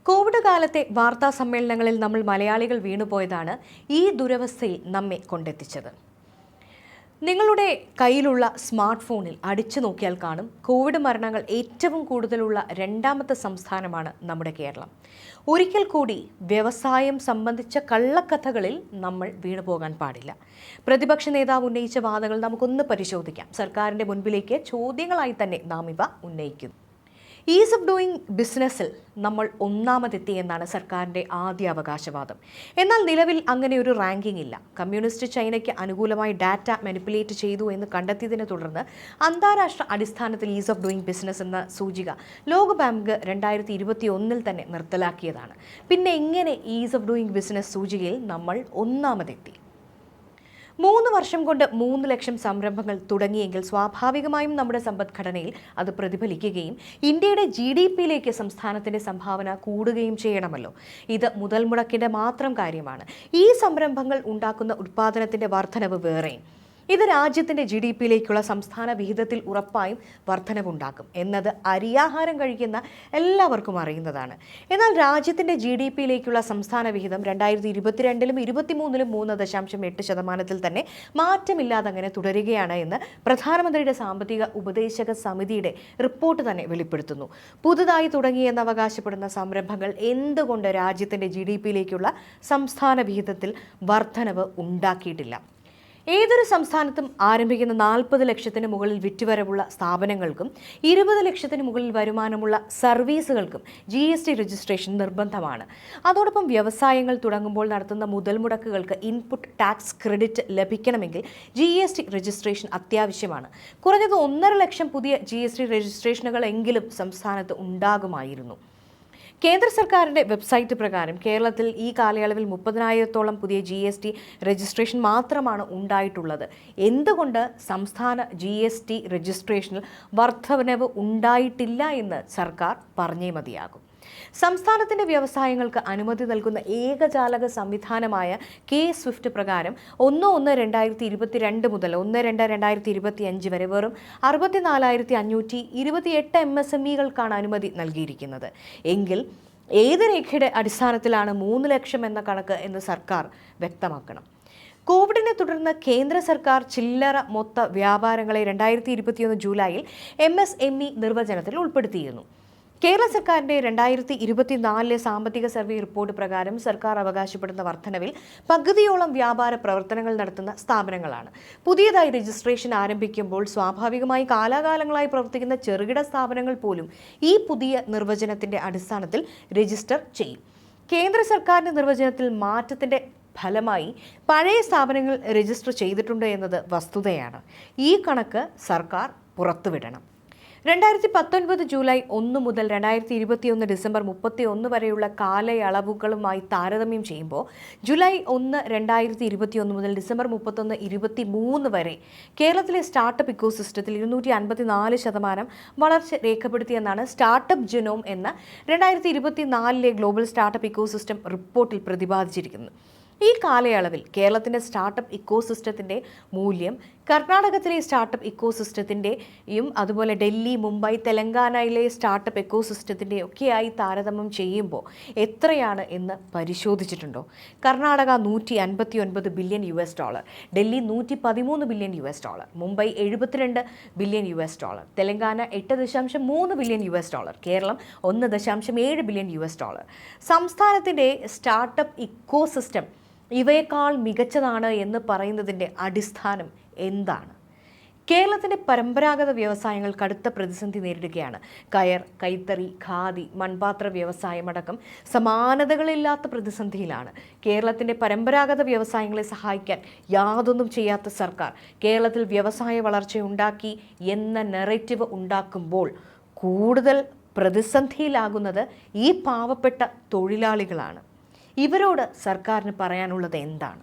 Covid കാലത്തെ വാർത്താ സമ്മേളനങ്ങളിൽ നമ്മൾ മലയാളികൾ വീണുപോയതാണ് ഈ ദുരവസ്ഥയിൽ നമ്മെ കൊണ്ടെത്തിച്ചത്. നിങ്ങളുടെ കയ്യിലുള്ള സ്മാർട്ട് ഫോണിൽ അടിച്ചു നോക്കിയാൽ കാണും, കോവിഡ് മരണങ്ങൾ ഏറ്റവും കൂടുതലുള്ള രണ്ടാമത്തെ സംസ്ഥാനമാണ് നമ്മുടെ കേരളം. ഒരിക്കൽ കൂടി വ്യവസായം സംബന്ധിച്ച കള്ളക്കഥകളിൽ നമ്മൾ വീണുപോകാൻ പാടില്ല. പ്രതിപക്ഷ നേതാവ് ഉന്നയിച്ച വാദങ്ങൾ നമുക്കൊന്ന് പരിശോധിക്കാം. സർക്കാരിൻ്റെ മുൻപിലേക്ക് ചോദ്യങ്ങളായി തന്നെ നാം ഇവ ഉന്നയിക്കുന്നു. ഈസ് ഓഫ് ഡൂയിങ് ബിസിനസ്സിൽ നമ്മൾ ഒന്നാമതെത്തി എന്നാണ് സർക്കാരിൻ്റെ ആദ്യ അവകാശവാദം. എന്നാൽ നിലവിൽ അങ്ങനെ ഒരു റാങ്കിംഗ് ഇല്ല. കമ്മ്യൂണിസ്റ്റ് ചൈനയ്ക്ക് അനുകൂലമായി ഡാറ്റ മാനിപ്പുലേറ്റ് ചെയ്തു എന്ന് കണ്ടെത്തിയതിനെ തുടർന്ന് അന്താരാഷ്ട്ര അടിസ്ഥാനത്തിൽ ഈസ് ഓഫ് ഡൂയിങ് ബിസിനസ് എന്ന സൂചിക ലോകബാങ്ക് 2021 തന്നെ നിർത്തലാക്കിയതാണ്. പിന്നെ എങ്ങനെ ഈസ് ഓഫ് ഡൂയിങ് ബിസിനസ് സൂചികയിൽ നമ്മൾ ഒന്നാമതെത്തി? 3 വർഷം കൊണ്ട് 3 ലക്ഷം സംരംഭങ്ങൾ തുടങ്ങിയെങ്കിൽ സ്വാഭാവികമായും നമ്മുടെ സമ്പദ്ഘടനയിൽ അത് പ്രതിഫലിക്കുകയും ഇന്ത്യയുടെ GDP-യിലേക്ക് സംസ്ഥാനത്തിൻ്റെ സംഭാവന കൂടുകയും ചെയ്യണമല്ലോ. ഇത് മുതൽ മുടക്കിൻ്റെ മാത്രം കാര്യമാണ്. ഈ സംരംഭങ്ങൾ ഉണ്ടാക്കുന്ന ഉൽപ്പാദനത്തിൻ്റെ വർധനവ് വേറെയും. ഇത് രാജ്യത്തിൻ്റെ GDP-യിലേക്കുള്ള സംസ്ഥാന വിഹിതത്തിൽ ഉറപ്പായും വർധനവുണ്ടാക്കും എന്നത് അരിയാഹാരം കഴിക്കുന്ന എല്ലാവർക്കും അറിയുന്നതാണ്. എന്നാൽ രാജ്യത്തിൻ്റെ GDP-യിലേക്കുള്ള സംസ്ഥാന വിഹിതം 2022-ലും 2023-ലും 3.8% തന്നെ മാറ്റമില്ലാതെ അങ്ങനെ തുടരുകയാണ് എന്ന് പ്രധാനമന്ത്രിയുടെ സാമ്പത്തിക ഉപദേശക സമിതിയുടെ റിപ്പോർട്ട് തന്നെ വെളിപ്പെടുത്തുന്നു. പുതുതായി തുടങ്ങിയെന്ന് അവകാശപ്പെടുന്ന സംരംഭങ്ങൾ എന്തുകൊണ്ട് രാജ്യത്തിൻ്റെ GDP-യിലേക്കുള്ള സംസ്ഥാന വിഹിതത്തിൽ വർധനവ് ഉണ്ടാക്കിയിട്ടില്ല? ഏതൊരു സംസ്ഥാനത്തും ആരംഭിക്കുന്ന 40 ലക്ഷത്തിന് മുകളിൽ വിറ്റുവരവുള്ള സ്ഥാപനങ്ങൾക്കും 20 ലക്ഷത്തിന് മുകളിൽ വരുമാനമുള്ള സർവീസുകൾക്കും GST രജിസ്ട്രേഷൻ നിർബന്ധമാണ്. അതോടൊപ്പം വ്യവസായങ്ങൾ തുടങ്ങുമ്പോൾ നടത്തുന്ന മുതൽ മുടക്കുകൾക്ക് ഇൻപുട്ട് ടാക്സ് ക്രെഡിറ്റ് ലഭിക്കണമെങ്കിൽ GST രജിസ്ട്രേഷൻ അത്യാവശ്യമാണ്. കുറഞ്ഞത് 1.5 ലക്ഷം പുതിയ GST രജിസ്ട്രേഷനുകൾ എങ്കിലും സംസ്ഥാനത്ത് ഉണ്ടാകുമായിരുന്നു. കേന്ദ്ര സർക്കാരിൻ്റെ വെബ്സൈറ്റ് പ്രകാരം കേരളത്തിൽ ഈ കാലയളവിൽ 30,000-ഓളം പുതിയ GST രജിസ്ട്രേഷൻ മാത്രമാണ് ഉണ്ടായിട്ടുള്ളത്. എന്തുകൊണ്ട് സംസ്ഥാന GST രജിസ്ട്രേഷനിൽ വർധനവ് ഉണ്ടായിട്ടില്ല എന്ന് സർക്കാർ പറഞ്ഞേ മതിയാകും. സംസ്ഥാനത്തിൻ്റെ വ്യവസായങ്ങൾക്ക് അനുമതി നൽകുന്ന ഏകജാലക സംവിധാനമായ K-SWIFT പ്രകാരം 1/1/2022 മുതൽ 1/2/2025 വരെ വെറും 64,528 MSME-കൾക്കാണ് അനുമതി നൽകിയിരിക്കുന്നത്. എങ്കിൽ ഏത് രേഖയുടെ അടിസ്ഥാനത്തിലാണ് 3 ലക്ഷം എന്ന കണക്ക് എന്ന് സർക്കാർ വ്യക്തമാക്കണം. കോവിഡിനെ തുടർന്ന് കേന്ദ്ര സർക്കാർ ചില്ലറ മൊത്ത വ്യാപാരങ്ങളെ 2021 ജൂലൈയിൽ MSME നിർവചനത്തിൽ ഉൾപ്പെടുത്തിയിരുന്നു. കേരള സർക്കാരിൻ്റെ 2024 സാമ്പത്തിക സർവേ റിപ്പോർട്ട് പ്രകാരം സർക്കാർ അവകാശപ്പെടുന്ന വർധനവിൽ പകുതിയോളം വ്യാപാര പ്രവർത്തനങ്ങൾ നടത്തുന്ന സ്ഥാപനങ്ങളാണ്. പുതിയതായി രജിസ്ട്രേഷൻ ആരംഭിക്കുമ്പോൾ സ്വാഭാവികമായി കാലാകാലങ്ങളായി പ്രവർത്തിക്കുന്ന ചെറുകിട സ്ഥാപനങ്ങൾ പോലും ഈ പുതിയ നിർവചനത്തിൻ്റെ അടിസ്ഥാനത്തിൽ രജിസ്റ്റർ ചെയ്യും. കേന്ദ്ര സർക്കാരിൻ്റെ നിർവചനത്തിൽ മാറ്റത്തിൻ്റെ ഫലമായി പഴയ സ്ഥാപനങ്ങൾ രജിസ്റ്റർ ചെയ്തിട്ടുണ്ട് എന്നത് വസ്തുതയാണ്. ഈ കണക്ക് സർക്കാർ പുറത്തുവിടണം. 2019 ജൂലൈ 1 മുതൽ 2021 ഡിസംബർ 31 വരെയുള്ള കാലയളവുകളുമായി താരതമ്യം ചെയ്യുമ്പോൾ ജൂലൈ 1, 2021 മുതൽ ഡിസംബർ 31, 2023 വരെ കേരളത്തിലെ സ്റ്റാർട്ടപ്പ് ഇക്കോസിസ്റ്റത്തിൽ 254% വളർച്ച രേഖപ്പെടുത്തിയെന്നാണ് സ്റ്റാർട്ടപ്പ് ജനോം എന്ന 2024 ഗ്ലോബൽ സ്റ്റാർട്ടപ്പ് ഇക്കോസിസ്റ്റം റിപ്പോർട്ടിൽ പ്രതിപാദിച്ചിരിക്കുന്നത്. ഈ കാലയളവിൽ കേരളത്തിൻ്റെ സ്റ്റാർട്ടപ്പ് ഇക്കോസിസ്റ്റത്തിൻ്റെ മൂല്യം കർണാടകത്തിലെ സ്റ്റാർട്ടപ്പ് ഇക്കോസിസ്റ്റത്തിൻ്റെയും അതുപോലെ ഡൽഹി, മുംബൈ, തെലങ്കാനയിലെ സ്റ്റാർട്ടപ്പ് ഇക്കോസിസ്റ്റത്തിൻ്റെയൊക്കെയായി താരതമ്യം ചെയ്യുമ്പോൾ എത്രയാണ് എന്ന് പരിശോധിച്ചിട്ടുണ്ടോ? Karnataka $159 billion, Delhi $113 billion, Mumbai $72 billion, Telangana $8.3 billion, Keralam $1.7 billion. സംസ്ഥാനത്തിൻ്റെ സ്റ്റാർട്ടപ്പ് ഇക്കോസിസ്റ്റം ഇവയേക്കാൾ മികച്ചതാണ് എന്ന് പറയുന്നതിൻ്റെ അടിസ്ഥാനം എന്താണ്? കേരളത്തിൻ്റെ പരമ്പരാഗത വ്യവസായങ്ങൾ കടുത്ത പ്രതിസന്ധി നേരിടുകയാണ്. കയർ, കൈത്തറി, ഖാദി, മൺപാത്ര വ്യവസായമടക്കം സമാനതകളില്ലാത്ത പ്രതിസന്ധിയിലാണ്. കേരളത്തിൻ്റെ പരമ്പരാഗത വ്യവസായങ്ങളെ സഹായിക്കാൻ യാതൊന്നും ചെയ്യാത്ത സർക്കാർ കേരളത്തിൽ വ്യവസായ വളർച്ചയുണ്ടാക്കി എന്ന നെറേറ്റീവ് ഉണ്ടാക്കുമ്പോൾ കൂടുതൽ പ്രതിസന്ധിയിലാകുന്നത് ഈ പാവപ്പെട്ട തൊഴിലാളികളാണ്. ഇവരോട് സർക്കാരിന് പറയാനുള്ളത് എന്താണ്?